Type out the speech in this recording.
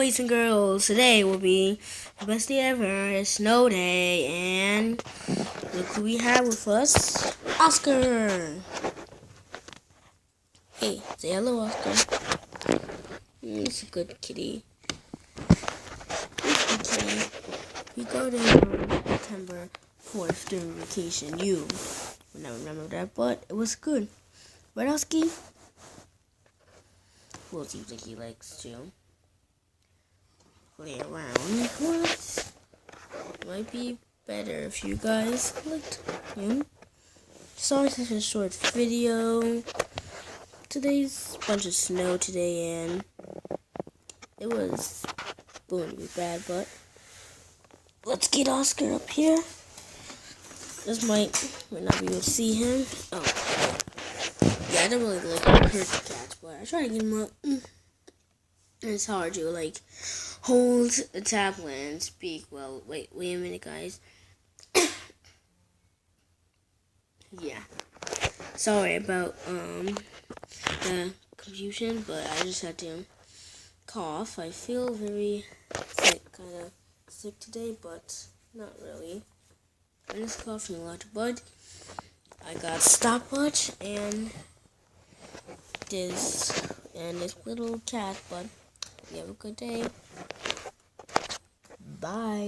boys and girls, today will be the best day ever, a snow day, and look who we have with us, Oscar. Hey, say hello, Oscar. He's a good kitty. He's a good kitty. We got him on September 4th during vacation. You would not remember that, but it was good. Right, Oscar? Well, it seems like he likes to play around. What? Might be better if you guys liked him. Sorry for such a short video. Today's a bunch of snow today, and it was going to be bad, but let's get Oscar up here. This might not be able to see him. Oh, yeah, I don't really like hurt the cats, but I try to get him up. It's hard to hold a tablet and speak. Well, wait a minute, guys. Yeah, sorry about the confusion, but I just had to cough. I feel very sick, kind of sick today, but not really. I'm just coughing a lot, but I got stopwatch and this little cat. But you have a good day. Bye.